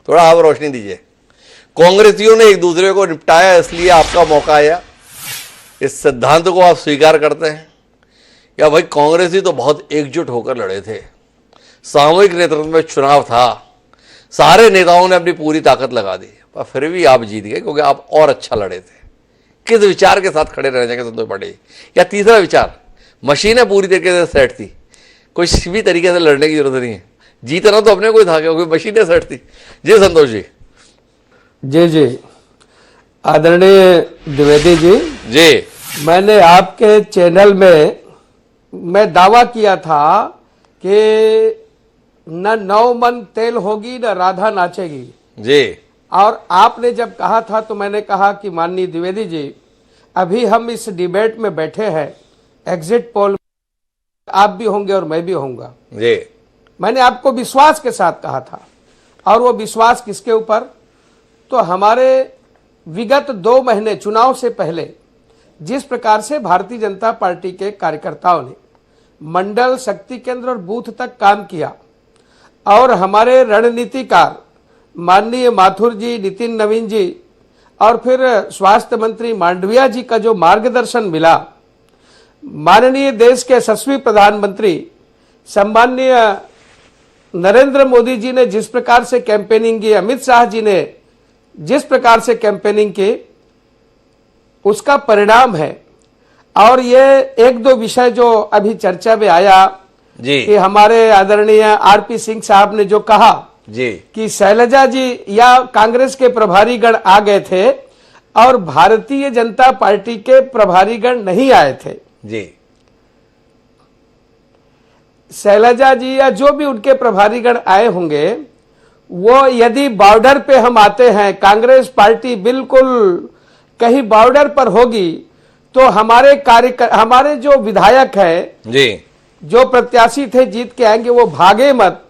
थोड़ा आप रोशनी दीजिए। कांग्रेसियों ने एक दूसरे को निपटाया, इसलिए आपका मौका आया। इस सिद्धांत को आप स्वीकार करते हैं? या भाई कांग्रेसी तो बहुत एकजुट होकर लड़े थे, सामूहिक नेतृत्व में चुनाव था, सारे नेताओं ने अपनी पूरी ताकत लगा दी, पर फिर भी आप जीत गए क्योंकि आप और अच्छा लड़े थे। किस विचार के साथ खड़े रहने के संतोष पांडे? या तीसरा विचार, मशीनें पूरी तरीके से सेट थी, कुछ भी तरीके से लड़ने की जरूरत नहीं है, जीतना तो अपने को ही था क्योंकि मशीनें सेट थी। जी संतोष जी। जी जी, आदरणीय द्विवेदी जी, मैंने आपके चैनल में मैं दावा किया था कि न 9 मन तेल होगी न राधा नाचेगी जी। और आपने जब कहा था तो मैंने कहा कि माननीय द्विवेदी जी, अभी हम इस डिबेट में बैठे हैं, एग्जिट पोल आप भी होंगे और मैं भी होऊंगा जी। मैंने आपको विश्वास के साथ कहा था। और वो विश्वास किसके ऊपर? तो हमारे विगत 2 महीने चुनाव से पहले जिस प्रकार से भारतीय जनता पार्टी के कार्यकर्ताओं ने मंडल, शक्ति केंद्र और बूथ तक काम किया और हमारे रणनीतिकार माननीय माथुर जी, नितिन नवीन जी और फिर स्वास्थ्य मंत्री मांडविया जी का जो मार्गदर्शन मिला, माननीय देश के यशस्वी प्रधानमंत्री सम्माननीय नरेंद्र मोदी जी ने जिस प्रकार से कैंपेनिंग की, अमित शाह जी ने जिस प्रकार से कैंपेनिंग की, उसका परिणाम है। और ये 1-2 विषय जो अभी चर्चा में आया जी, कि हमारे आदरणीय आरपी सिंह साहब ने जो कहा जी कि शैलजा जी या कांग्रेस के प्रभारीगण आ गए थे और भारतीय जनता पार्टी के प्रभारीगण नहीं आए थे जी। शैलजा जी या जो भी उनके प्रभारीगण आए होंगे, वो यदि बॉर्डर पे हम आते हैं, कांग्रेस पार्टी बिल्कुल कहीं बॉर्डर पर होगी, तो हमारे जो विधायक है जी, जो प्रत्याशी थे जीत के आएंगे, वो भागे मत,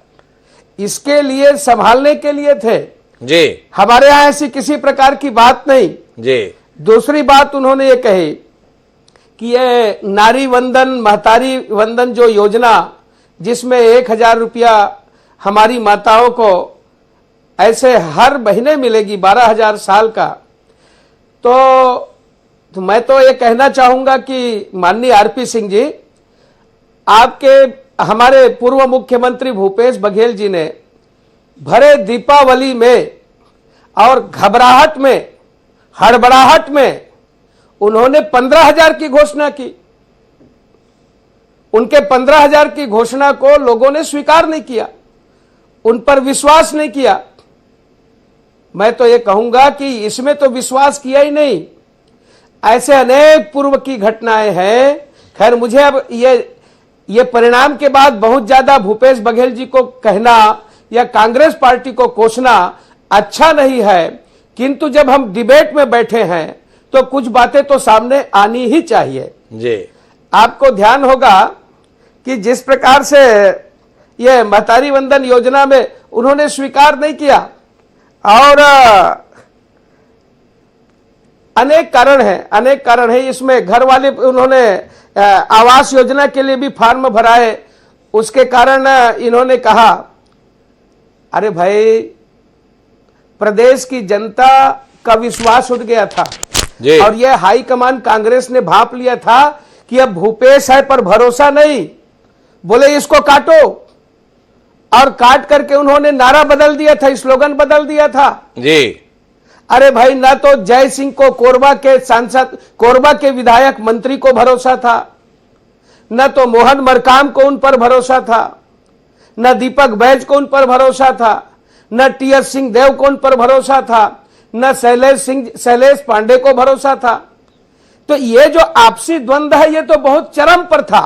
इसके लिए संभालने के लिए थे जी। हमारे यहां ऐसी किसी प्रकार की बात नहीं जी। दूसरी बात उन्होंने ये कही कि ये नारी वंदन, महतारी वंदन जो योजना, जिसमें 1000 रुपया हमारी माताओं को ऐसे हर महीने मिलेगी, 12,000 साल का, तो मैं तो ये कहना चाहूंगा कि माननीय आरपी सिंह जी, आपके हमारे पूर्व मुख्यमंत्री भूपेश बघेल जी ने भरे दीपावली में और घबराहट में, हड़बड़ाहट में उन्होंने 15,000 की घोषणा की। उनके 15,000 की घोषणा को लोगों ने स्वीकार नहीं किया, उन पर विश्वास नहीं किया। मैं तो ये कहूंगा कि इसमें तो विश्वास किया ही नहीं। ऐसे अनेक पूर्व की घटनाएं हैं। खैर, मुझे अब ये परिणाम के बाद बहुत ज्यादा भूपेश बघेल जी को कहना या कांग्रेस पार्टी को कोसना अच्छा नहीं है, किंतु जब हम डिबेट में बैठे हैं तो कुछ बातें तो सामने आनी ही चाहिए जी। आपको ध्यान होगा कि जिस प्रकार से ये महतारी वंदन योजना में उन्होंने स्वीकार नहीं किया, और अनेक कारण है इसमें। घर वाले उन्होंने आवास योजना के लिए भी फॉर्म भराए, उसके कारण इन्होंने कहा, अरे भाई, प्रदेश की जनता का विश्वास उठ गया था और यह हाईकमान कांग्रेस ने भांप लिया था कि अब भूपेश है पर भरोसा नहीं, बोले इसको काटो, और काट करके उन्होंने नारा बदल दिया था, स्लोगन बदल दिया था जी। अरे भाई, ना तो जय सिंह को, कोरबा के सांसद, कोरबा के विधायक मंत्री को भरोसा था, न तो मोहन मरकाम को उन पर भरोसा था, न दीपक बैज को उन पर भरोसा था, न टी.एस. सिंहदेव को उन पर भरोसा था, न शैलेश पांडे को भरोसा था। तो ये जो आपसी द्वंद्व है, ये तो बहुत चरम पर था।